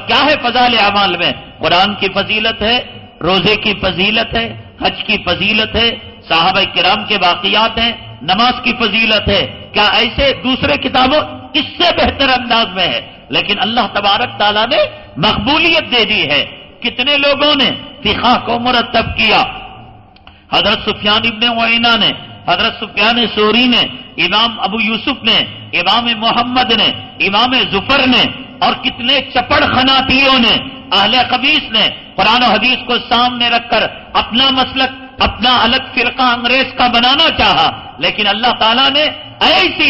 کیا ہے فضائل اعمال میں؟ قرآن کی فضیلت ہے, روزے کی فضیلت ہے, حج کی فضیلت ہے, صحابہ کرام کے واقعات ہیں, نماز کی فضیلت ہے. کیا ایسے دوسرے کتابوں اس سے بہتر انداز میں ہے؟ لیکن اللہ تبارک تعالیٰ نے مقبولیت دے دی ہے. کتنے لوگوں نے فقہ کو مرتب کیا؟ حضرت سفیان ابن عیینہ نے, حضرت سفیان ثوری نے, امام ابو یوسف نے, امام محمد نے, امام ظفر نے اور کتنے چپڑ خناتیوں نے, اہل خبیث نے قرآن و حدیث کو سامنے رکھ کر اپنا مسلک, اپنا الگ فرقہ انگریز کا بنانا چاہا. لیکن اللہ تعالیٰ نے ایسی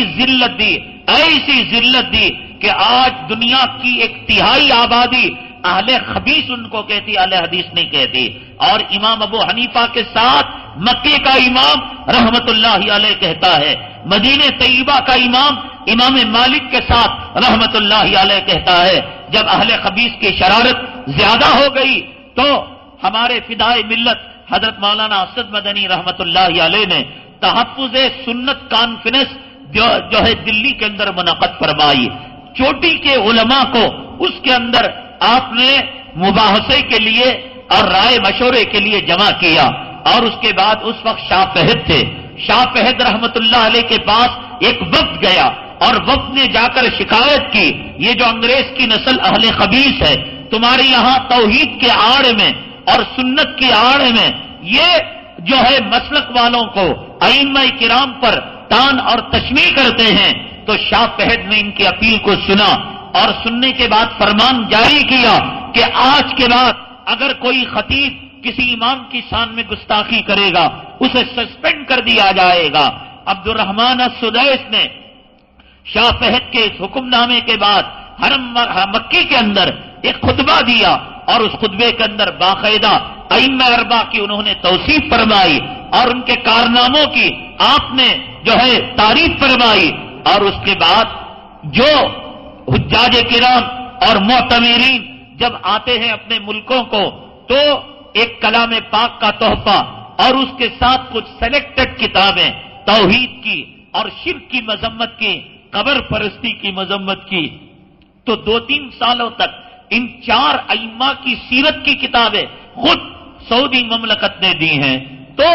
ذلت دی کہ آج دنیا کی ایک تہائی آبادی اہل خبیث ان کو کہتی، اہل حدیث نہیں کہتی. اور امام ابو حنیفہ کے ساتھ مکے کا امام رحمت اللہ علیہ کہتا ہے، مدینہ طیبہ کا امام امام مالک کے ساتھ رحمت اللہ علیہ کہتا ہے، جب اہل خبیث کی شرارت زیادہ ہو گئی تو ہمارے فدائے ملت حضرت مولانا اسد مدنی رحمت اللہ علیہ نے تحفظ سنت کانفرنس جو ہے دلی کے اندر منعقد فرمائی. چوٹی کے علماء کو اس کے اندر آپ نے مباحثے کے لیے اور رائے مشورے کے لیے جمع کیا. اور اس کے بعد اس وقت شاہ فہد تھے. شاہ فہد رحمت اللہ علیہ کے پاس ایک وفد گیا اور وفد نے جا کر شکایت کی، یہ جو انگریز کی نسل اہل خبیث ہے، تمہارے یہاں توحید کے آڑ میں اور سنت کی آڑ میں یہ جو ہے مسلک والوں کو ائمہ کرام پر تان اور تشنیع کرتے ہیں. تو شاہ فہد نے ان کی اپیل کو سنا اور سننے کے بعد فرمان جاری کیا کہ آج کے بعد اگر کوئی خطیب کسی امام کی شان میں گستاخی کرے گا اسے سسپینڈ کر دیا جائے گا. عبد الرحمن السدیس نے شاہ فہد کے اس حکم نامے کے بعد حرم مکی کے اندر ایک خطبہ دیا اور اس خطبے کے اندر باقاعدہ ائمہ اربعہ کی انہوں نے توصیف فرمائی اور ان کے کارناموں کی آپ نے جو ہے تعریف فرمائی. اور اس کے بعد جو حجاج کرام اور معتمرین جب آتے ہیں اپنے ملکوں کو تو ایک کلام پاک کا تحفہ اور اس کے ساتھ کچھ سلیکٹڈ کتابیں توحید کی اور شرک کی مذمت کی، قبر پرستی کی مذمت کی. تو 2-3 سالوں تک ان 4 ائمہ کی سیرت کی کتابیں خود سعودی مملکت نے دی ہیں. تو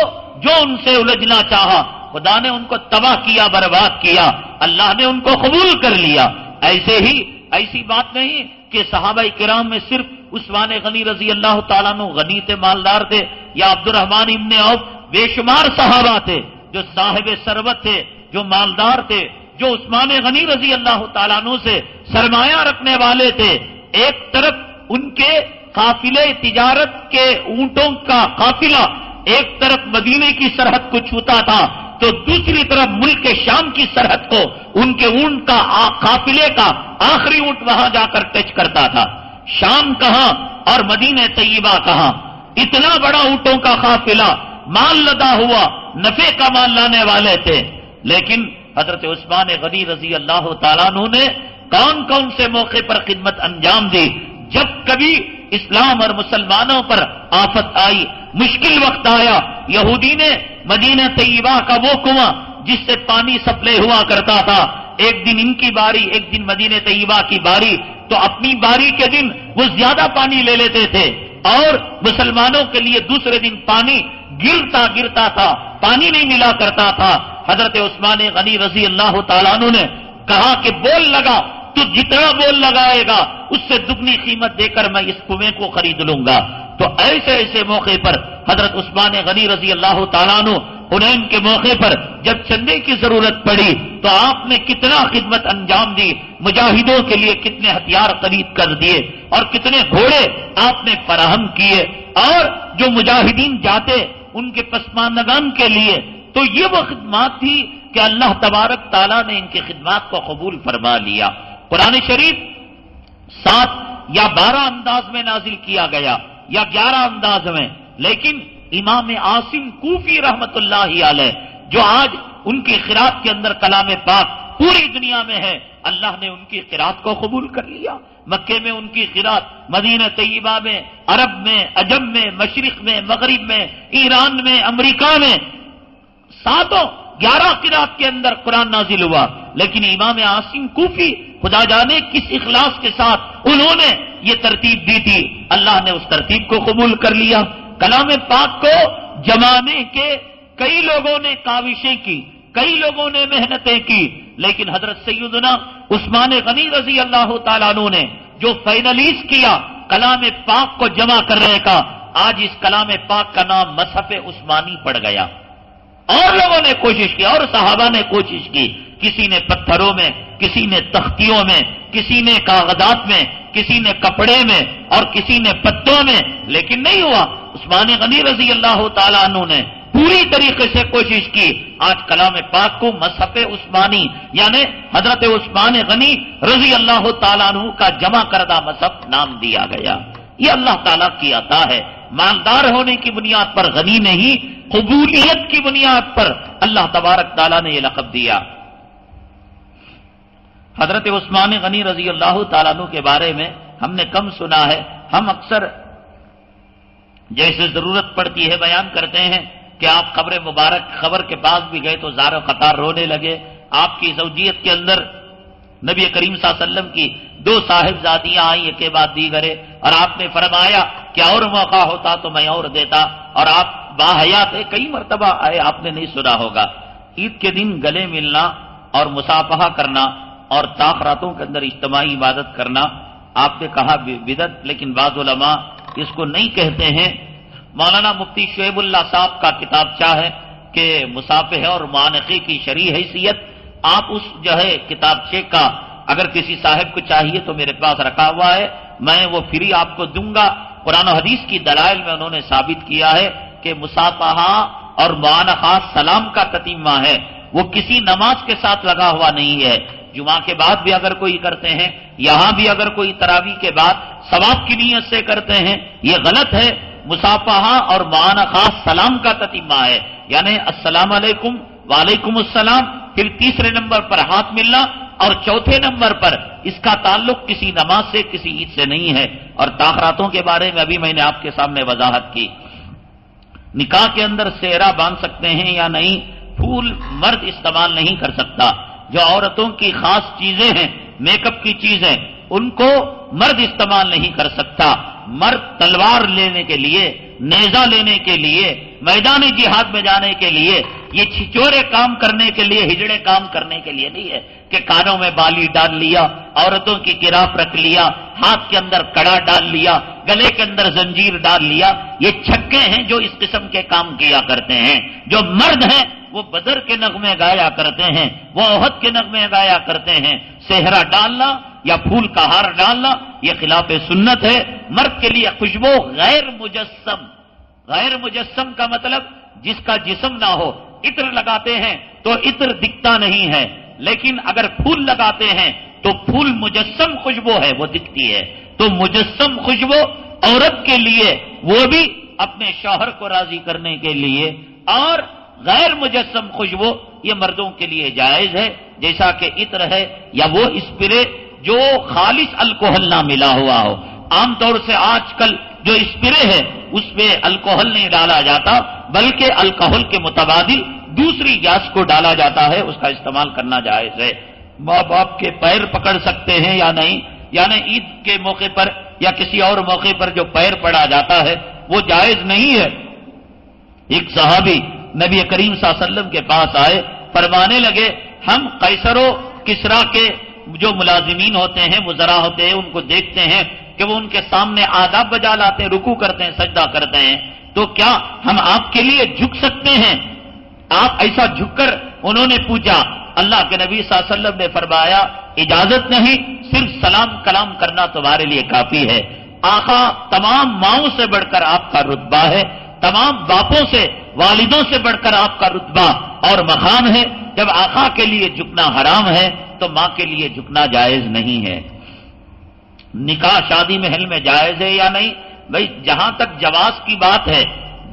جو ان سے الجھنا چاہا خدا نے ان کو تباہ کیا، برباد کیا، اللہ نے ان کو قبول کر لیا. ایسی بات نہیں کہ صحابہ کرام میں صرف عثمان غنی رضی اللہ تعالیٰ عنہ غنی تھے، مالدار تھے، یا عبد الرحمن ابن عوف، بے شمار صحابہ تھے جو صاحب ثروت تھے، جو مالدار تھے، جو عثمان غنی رضی اللہ تعالیٰ عنہ سے سرمایہ رکھنے والے تھے. ایک طرف ان کے قافلے تجارت کے اونٹوں کا قافلہ ایک طرف مدینے کی سرحد کو چھوتا تھا تو دوسری طرف ملک شام کی سرحد کو ان کے اونٹ کا قافلے کا آخری اونٹ وہاں جا کر ٹچ کرتا تھا. شام کہاں اور مدینہ طیبہ کہاں؟ اتنا بڑا اونٹوں کا قافلہ مال لدا ہوا، نفع کا مال لانے والے تھے. لیکن حضرت عثمان غنی رضی اللہ تعالیٰ عنہ نے کون کون سے موقع پر خدمت انجام دی؟ جب کبھی اسلام اور مسلمانوں پر آفت آئی، مشکل وقت آیا، یہودی نے مدینہ طیبہ کا وہ کنواں جس سے پانی سپلائی ہوا کرتا تھا، ایک دن ان کی باری، ایک دن مدینہ طیبہ کی باری، تو اپنی باری کے دن وہ زیادہ پانی لے لیتے تھے اور مسلمانوں کے لیے دوسرے دن پانی گرتا تھا، پانی نہیں ملا کرتا تھا. حضرت عثمان غنی رضی اللہ تعالیٰ عنہ نے کہا کہ بول لگا، تو جتنا بول لگائے گا اس سے دگنی قیمت دے کر میں اس کنویں کو خرید لوں گا. تو ایسے موقع پر حضرت عثمان غنی رضی اللہ تعالیٰ عنہ حنین کے موقع پر جب چندے کی ضرورت پڑی تو آپ نے کتنا خدمت انجام دی، مجاہدوں کے لیے کتنے ہتھیار خرید کر دیے اور کتنے گھوڑے آپ نے فراہم کیے. اور جو مجاہدین جاتے ان کے پسماندگان کے لیے تو یہ وہ خدمات تھی کہ اللہ تبارک تعالیٰ نے ان کی خدمات کو قبول فرما لیا. قرآن شریف 7 یا 12 انداز میں نازل کیا گیا یا 11 انداز میں، لیکن امام عاصم کوفی رحمت اللہ علیہ جو آج ان کی قرات کے اندر کلام پاک پوری دنیا میں ہے، اللہ نے ان کی قرات کو قبول کر لیا. مکے میں ان کی قرات، مدینہ طیبہ میں، عرب میں، عجم میں، مشرق میں، مغرب میں، ایران میں، امریکہ میں 11 قرات کے اندر قرآن نازل ہوا. لیکن امام عاصم کوفی خدا جانے کس اخلاص کے ساتھ انہوں نے یہ ترتیب دی تھی، اللہ نے اس ترتیب کو قبول کر لیا. کلام پاک کو جمانے کے کئی لوگوں نے کاوشیں کی، کئی لوگوں نے محنتیں کی، لیکن حضرت سیدنا عثمان غنی رضی اللہ تعالیٰ عنہ نے جو فائنلائز کیا کلام پاک کو جمع کرنے کا، آج اس کلام پاک کا نام مصحف عثمانی پڑ گیا. اور لوگوں نے کوشش کی اور صحابہ نے کوشش کی، کسی نے پتھروں میں، کسی نے تختیوں میں، کسی نے کاغذات میں، کسی نے کپڑے میں اور کسی نے پتوں میں، لیکن نہیں ہوا. عثمان غنی رضی اللہ تعالیٰ عنہ نے پوری طریقے سے کوشش کی. آج کلام پاک کو مصحف عثمانی یعنی حضرت عثمان غنی رضی اللہ تعالیٰ عنہ کا جمع کردہ مصحف نام دیا گیا. یہ اللہ تعالیٰ کی عطا ہے. مالدار ہونے کی بنیاد پر غنی نہیں، قبولیت کی بنیاد پر اللہ تبارک تعالیٰ نے یہ لقب دیا. حضرت عثمان غنی رضی اللہ تعالیٰ عنہ کے بارے میں ہم نے کم سنا ہے. ہم اکثر جیسے ضرورت پڑتی ہے بیان کرتے ہیں کہ آپ قبر مبارک خبر کے پاس بھی گئے تو زار و قطار رونے لگے. آپ کی زوجیت کے اندر نبی کریم صلی اللہ علیہ وسلم کی 2 صاحبزادیاں آئیں ایک کے بعد دیگرے، اور آپ نے فرمایا کہ اور موقع ہوتا تو میں اور دیتا، اور آپ باحیات ہے. کئی مرتبہ آئے، آپ نے نہیں سنا ہوگا. عید کے دن گلے ملنا اور مصافحہ کرنا اور تاخراتوں کے اندر اجتماعی عبادت کرنا، آپ نے کہا بدعت، لیکن بعض علماء اس کو نہیں کہتے ہیں. مولانا مفتی شعیب اللہ صاحب کا کتابچہ ہے کہ مصافحہ اور معانقے کی شرعی حیثیت. آپ اس جو ہے کتابچے کا اگر کسی صاحب کو چاہیے تو میرے پاس رکھا ہوا ہے، میں وہ فری آپ کو دوں گا. قرآن و حدیث کی دلائل میں انہوں نے ثابت کیا ہے کہ مصافحہ اور معانقہ سلام کا تتمہ ہے، وہ کسی نماز کے ساتھ لگا ہوا نہیں ہے. جمعہ کے بعد بھی اگر کوئی کرتے ہیں، یہاں بھی اگر کوئی تراویح کے بعد ثواب کی نیت سے کرتے ہیں، یہ غلط ہے. مصافحہ اور معانقہ سلام کا تتمہ ہے، یعنی السلام علیکم وعلیکم السلام، پھر تیسرے نمبر پر ہاتھ ملنا، اور چوتھے نمبر پر اس کا تعلق کسی نماز سے کسی عید سے نہیں ہے. اور تاخراتوں کے بارے میں ابھی میں نے آپ کے سامنے وضاحت کی. نکاح کے اندر سہرا باندھ سکتے ہیں یا نہیں؟ پھول مرد استعمال نہیں کر سکتا. جو عورتوں کی خاص چیزیں ہیں، میک اپ کی چیزیں، ان کو مرد استعمال نہیں کر سکتا. مرد تلوار لینے کے لیے، نیزہ لینے کے لیے، میدان جہاد میں جانے کے لیے، یہ چھچورے کام کرنے کے لیے، ہجڑے کام کرنے کے لیے نہیں ہے کہ کانوں میں بالی ڈال لیا، عورتوں کی کراف رکھ لیا، ہاتھ کے اندر کڑا ڈال لیا، گلے کے اندر زنجیر ڈال لیا. یہ چھکے ہیں جو اس قسم کے کام کیا کرتے ہیں. جو مرد ہیں وہ بدر کے نغمے گایا کرتے ہیں، وہ احد کے نغمے گایا کرتے ہیں. صحرا ڈالنا یا پھول کا ہار ڈالنا یہ خلاف سنت ہے. مرد کے لیے خوشبو غیر مجسم. غیر مجسم کا مطلب جس کا جسم نہ ہو. عطر لگاتے ہیں تو عطر دکھتا نہیں ہے، لیکن اگر پھول لگاتے ہیں تو پھول مجسم خوشبو ہے، وہ دکھتی ہے. تو مجسم خوشبو عورت کے لیے، وہ بھی اپنے شوہر کو راضی کرنے کے لیے، اور غیر مجسم خوشبو یہ مردوں کے لیے جائز ہے، جیسا کہ عطر ہے یا وہ اسپرے جو خالص الکوہل نہ ملا ہوا ہو. عام طور سے آج کل جو اسپرے ہے اس میں الکوہل نہیں ڈالا جاتا، بلکہ الکوہل کے متبادل دوسری گیس کو ڈالا جاتا ہے، اس کا استعمال کرنا جائز ہے. ماں باپ کے پیر پکڑ سکتے ہیں یا نہیں؟ یعنی عید کے موقع پر یا کسی اور موقع پر جو پیر پڑا جاتا ہے وہ جائز نہیں ہے. ایک صحابی نبی کریم صلی اللہ علیہ وسلم کے پاس آئے، فرمانے لگے ہم قیصر و کسریٰ کے جو ملازمین ہوتے ہیں، وزراء ہوتے ہیں، ان کو دیکھتے ہیں کہ وہ ان کے سامنے آداب بجا لاتے ہیں، رکوع کرتے ہیں، سجدہ کرتے ہیں، تو کیا ہم آپ کے لیے جھک سکتے ہیں؟ آپ ایسا جھک کر انہوں نے پوچھا. اللہ کے نبی صلی اللہ علیہ وسلم نے فرمایا اجازت نہیں، صرف سلام کلام کرنا تمہارے لیے کافی ہے. آقا تمام ماؤں سے بڑھ کر آپ کا رتبہ ہے، تمام باپوں سے، والدوں سے بڑھ کر آپ کا رتبہ اور مقام ہے. جب آقا کے لیے جھکنا حرام ہے تو ماں کے لیے جھکنا جائز نہیں ہے. نکاح شادی محل میں جائز ہے یا نہیں؟ بھائی جہاں تک جواز کی بات ہے،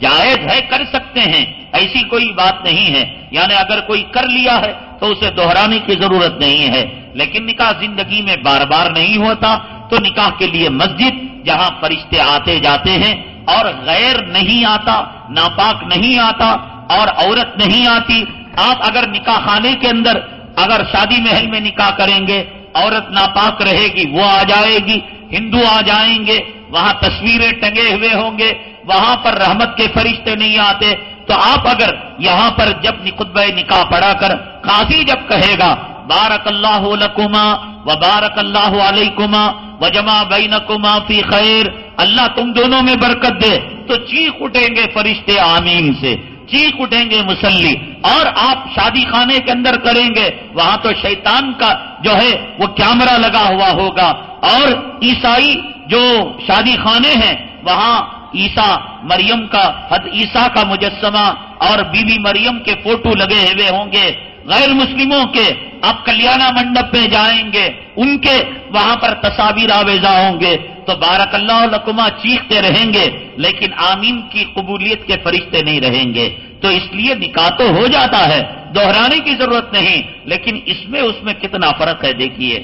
جائز ہے، کر سکتے ہیں، ایسی کوئی بات نہیں ہے. یعنی اگر کوئی کر لیا ہے تو اسے دہرانے کی ضرورت نہیں ہے. لیکن نکاح زندگی میں بار بار نہیں ہوتا، تو نکاح کے لیے مسجد جہاں فرشتے آتے جاتے ہیں اور غیر نہیں آتا، ناپاک نہیں آتا اور عورت نہیں آتی. آپ اگر نکاح خانے کے اندر اگر شادی محل میں نکاح کریں گے، عورت ناپاک رہے گی، وہ آ جائے گی، ہندو آ جائیں گے، وہاں تصویریں ٹنگے ہوئے ہوں گے، وہاں پر رحمت کے فرشتے نہیں آتے. تو آپ اگر یہاں پر جب خطبہ نکاح پڑھا کر قاضی جب کہے گا بارک اللہ لکما و بارک اللہ علیکما وجمع بینکما فی خیر، اللہ تم دونوں میں برکت دے، تو چیخ اٹھیں گے فرشتے آمین سے، چیخ اٹھیں گے مسلی. اور آپ شادی خانے کے اندر کریں گے، وہاں تو شیطان کا جو ہے وہ کیمرہ لگا ہوا ہوگا. اور عیسائی جو شادی خانے ہیں وہاں عیسیٰ مریم کا حضرت عیسیٰ کا مجسمہ اور بی بی مریم کے فوٹو لگے ہوئے ہوں گے، غیر مسلموں کے آپ کلیانہ منڈپ میں جائیں گے ان کے وہاں پر تصاویر آویزہ ہوں گے تو بارک اللہ لکما چیختے رہیں گے، لیکن آمین کی قبولیت کے فرشتے نہیں رہیں گے۔ تو اس لیے نکاح تو ہو جاتا ہے، دہرانے کی ضرورت نہیں، لیکن اس میں کتنا فرق ہے۔ دیکھیے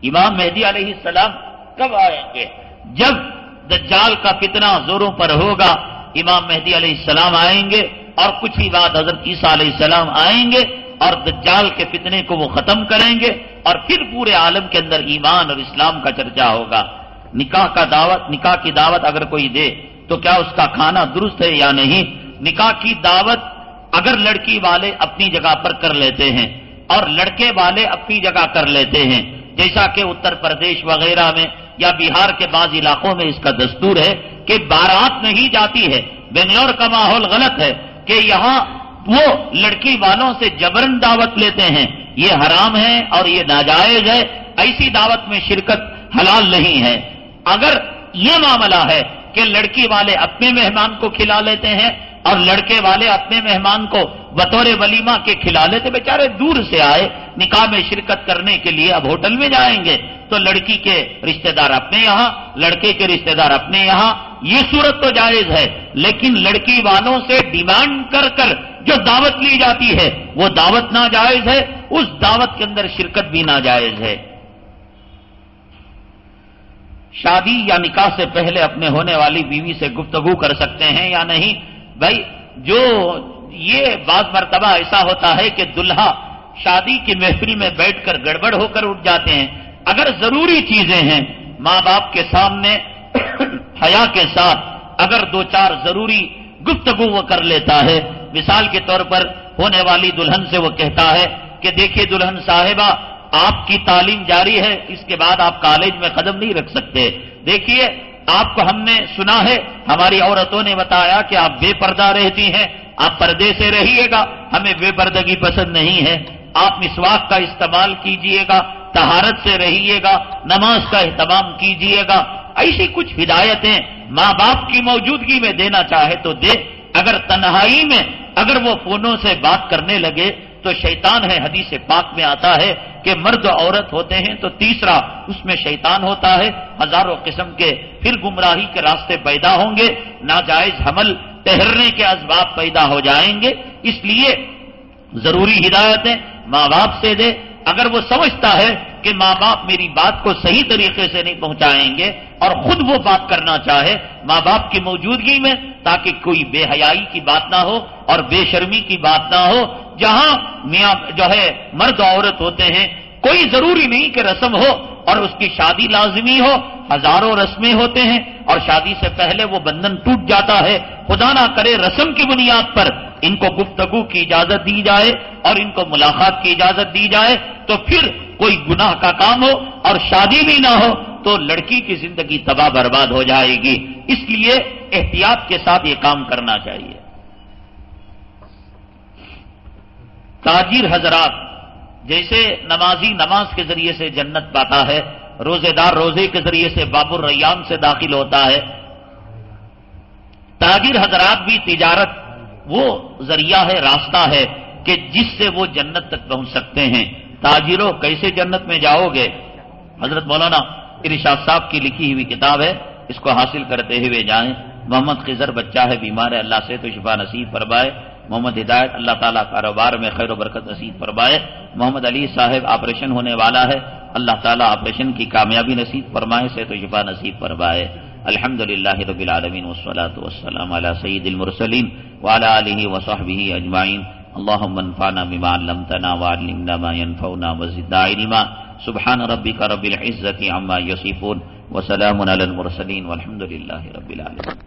امام مہدی علیہ السلام کب آئیں گے؟ جب دجال کا فتنہ زوروں پر ہوگا، امام مہدی علیہ السلام آئیں گے اور کچھ ہی بعد حضرت عیسیٰ علیہ السلام آئیں گے اور دجال کے فتنے کو وہ ختم کریں گے، اور پھر پورے عالم کے اندر ایمان اور اسلام کا چرچا ہوگا۔ نکاح کی دعوت اگر کوئی دے تو کیا اس کا کھانا درست ہے یا نہیں؟ نکاح کی دعوت اگر لڑکی والے اپنی جگہ پر کر لیتے ہیں اور لڑکے والے اپنی جگہ کر لیتے ہیں، جیسا کہ اتر پردیش وغیرہ میں یا بہار کے بعض علاقوں میں اس کا دستور ہے کہ بارات نہیں جاتی ہے۔ بنگلور کا ماحول غلط ہے کہ یہاں وہ لڑکی والوں سے جبرن دعوت لیتے ہیں، یہ حرام ہے اور یہ ناجائز ہے، ایسی دعوت میں شرکت حلال نہیں ہے۔ اگر یہ معاملہ ہے کہ لڑکی والے اپنے مہمان کو کھلا لیتے ہیں اور لڑکے والے اپنے مہمان کو بطور ولیمہ کے کھلا لیتے، بیچارے دور سے آئے نکاح میں شرکت کرنے کے لیے، اب ہوٹل میں جائیں گے تو لڑکی کے رشتہ دار اپنے یہاں، لڑکے کے رشتہ دار اپنے یہاں، یہ صورت تو جائز ہے، لیکن لڑکی والوں سے ڈیمانڈ کر کر جو دعوت لی جاتی ہے وہ دعوت ناجائز ہے، اس دعوت کے اندر شرکت بھی ناجائز ہے۔ شادی یا نکاح سے پہلے اپنے ہونے والی بیوی سے گفتگو کر سکتے ہیں یا نہیں؟ بھائی جو یہ بعض مرتبہ ایسا ہوتا ہے کہ دلہا شادی کی محفل میں بیٹھ کر گڑبڑ ہو کر اٹھ جاتے ہیں، اگر ضروری چیزیں ہیں ماں باپ کے سامنے حیا کے ساتھ اگر دو چار ضروری گفتگو وہ کر لیتا ہے، مثال کے طور پر ہونے والی دلہن سے وہ کہتا ہے کہ دیکھیے دلہن صاحبہ آپ کی تعلیم جاری ہے، اس کے بعد آپ کالج میں قدم نہیں رکھ سکتے، دیکھیے آپ کو ہم نے سنا ہے ہماری عورتوں نے بتایا کہ آپ بے پردہ رہتی ہیں، آپ پردے سے رہیے گا، ہمیں بے پردگی پسند نہیں ہے، آپ مسواک کا استعمال کیجئے گا، طہارت سے رہیے گا، نماز کا اہتمام کیجئے گا، ایسی کچھ ہدایتیں ماں باپ کی موجودگی میں دینا چاہے تو دے۔ اگر تنہائی میں اگر وہ فونوں سے بات کرنے لگے تو شیطان ہے، حدیث پاک میں آتا ہے کہ مرد و عورت ہوتے ہیں تو تیسرا اس میں شیطان ہوتا ہے، ہزاروں قسم کے پھر گمراہی کے راستے پیدا ہوں گے، ناجائز حمل ٹھہرنے کے اسباب پیدا ہو جائیں گے، اس لیے ضروری ہدایتیں ماں باپ سے دے۔ اگر وہ سمجھتا ہے کہ ماں باپ میری بات کو صحیح طریقے سے نہیں پہنچائیں گے اور خود وہ بات کرنا چاہے ماں باپ کی موجودگی میں، تاکہ کوئی بے حیائی کی بات نہ ہو اور بے شرمی کی بات نہ ہو، جہاں میاں جو ہے مرد و عورت ہوتے ہیں کوئی ضروری نہیں کہ رسم ہو اور اس کی شادی لازمی ہو، ہزاروں رسمیں ہوتے ہیں اور شادی سے پہلے وہ بندھن ٹوٹ جاتا ہے، خدا نہ کرے رسم کی بنیاد پر ان کو گفتگو کی اجازت دی جائے اور ان کو ملاقات کی اجازت دی جائے تو پھر کوئی گناہ کا کام ہو اور شادی بھی نہ ہو تو لڑکی کی زندگی تباہ برباد ہو جائے گی، اس لیے احتیاط کے ساتھ یہ کام کرنا چاہیے۔ تاجر حضرات، جیسے نمازی نماز کے ذریعے سے جنت پاتا ہے، روزے دار روزے کے ذریعے سے باب الریان سے داخل ہوتا ہے، تاجر حضرات بھی تجارت وہ ذریعہ ہے، راستہ ہے کہ جس سے وہ جنت تک پہنچ سکتے ہیں۔ تاجروں کیسے جنت میں جاؤ گے؟ حضرت مولانا ارشاد صاحب کی لکھی ہوئی کتاب ہے، اس کو حاصل کرتے ہوئے جائیں۔ محمد خضر بچہ ہے، بیمار ہے، اللہ سے تو شفا نصیب فرمائے۔ محمد ہدایت، اللہ تعالیٰ کاروبار میں خیر و برکت نصیب فرمائے۔ محمد علی صاحب آپریشن ہونے والا ہے، اللہ تعالیٰ آپریشن کی کامیابی نصیب فرمائے، صحت و شفا نصیب فرمائے۔ الحمدللہ رب العالمین والصلاة والسلام علی سید المرسلین وعلی آلہ وصحبہ اجمعین۔ اللہم انفعنا بما علمتنا وعلمنا ما ينفعنا وزدنا علما۔ سبحان ربک رب العزة عما یصفون وسلام علی المرسلین والحمدللہ رب العالمین۔